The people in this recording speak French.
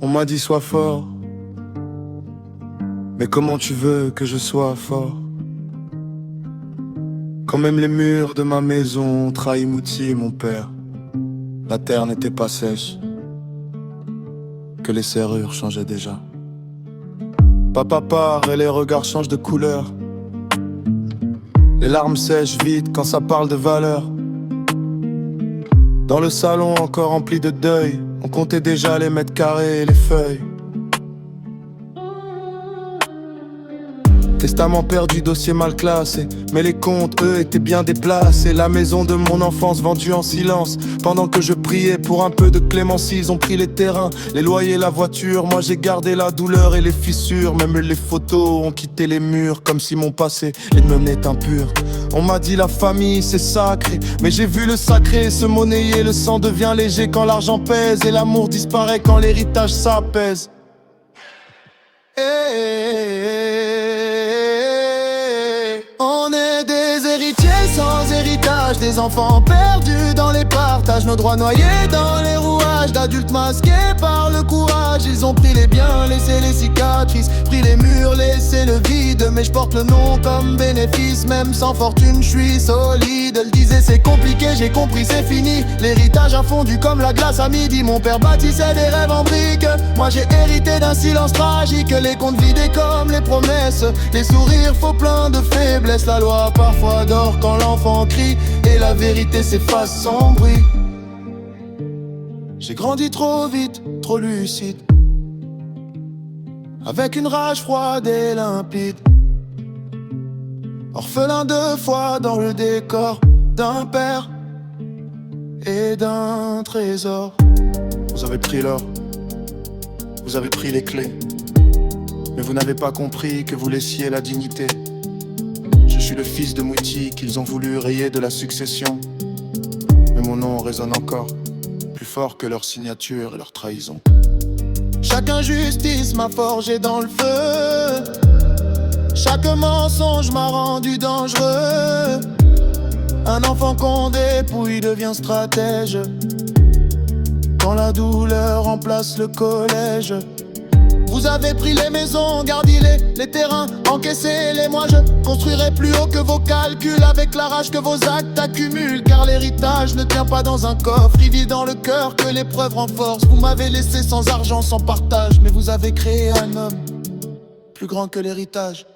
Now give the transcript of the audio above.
On m'a dit sois fort, mais comment tu veux que je sois fort? Quand même les murs de ma maison ont trahi Mouti, mon père. La terre n'était pas sèche, que les serrures changeaient déjà. Papa part et les regards changent de couleur. Les larmes sèchent vite quand ça parle de valeur. Dans le salon encore rempli de deuil, on comptait déjà les mètres carrés et les feuilles. Testament perdu, dossier mal classé, mais les comptes, eux, étaient bien déplacés. La maison de mon enfance vendue en silence. Pendant que je priais pour un peu de clémence, ils ont pris les terrains, les loyers, la voiture. Moi j'ai gardé la douleur et les fissures. Même les photos ont quitté les murs, comme si mon passé l'ennemi est impur. On m'a dit la famille c'est sacré, mais j'ai vu le sacré se monnayer. Le sang devient léger quand l'argent pèse, et l'amour disparaît quand l'héritage s'apaise. On est des héritiers sans héritage, des enfants perdus dans les partages, nos droits noyés dans les rouages d'adultes masqués par le courage. Ils ont pris les biens, laissé les cicatrices, pris les murs, laissé le vide. Mais je porte le nom comme bénéfice, même sans fortune je suis solide. Elle disait c'est compliqué, j'ai compris c'est fini. L'héritage a fondu comme la glace à midi. Mon père bâtissait des rêves en briques, moi j'ai hérité d'un silence tragique. Les comptes vidés comme les promesses, les sourires faux pleins de faiblesse. La loi parfois dort quand l'enfant crie, et la vérité s'efface sans bruit. J'ai grandi trop vite, trop lucide, avec une rage froide et limpide. Orphelin de foi dans le décor d'un père et d'un trésor. Vous avez pris l'or, vous avez pris les clés, mais vous n'avez pas compris que vous laissiez la dignité. Je suis le fils de Mouti qu'ils ont voulu rayer de la succession, mais mon nom résonne encore, plus fort que leur signature et leur trahison. Chaque injustice m'a forgé dans le feu, chaque mensonge m'a rendu dangereux. Un enfant qu'on dépouille devient stratège, quand la douleur remplace le collège. Vous avez pris les maisons, gardez les terrains, encaissez-les. Moi je construirai plus haut que vos calculs, avec la rage que vos actes accumulent. Car l'héritage ne tient pas dans un coffre, il vit dans le cœur que l'épreuve renforce. Vous m'avez laissé sans argent, sans partage, mais vous avez créé un homme plus grand que l'héritage.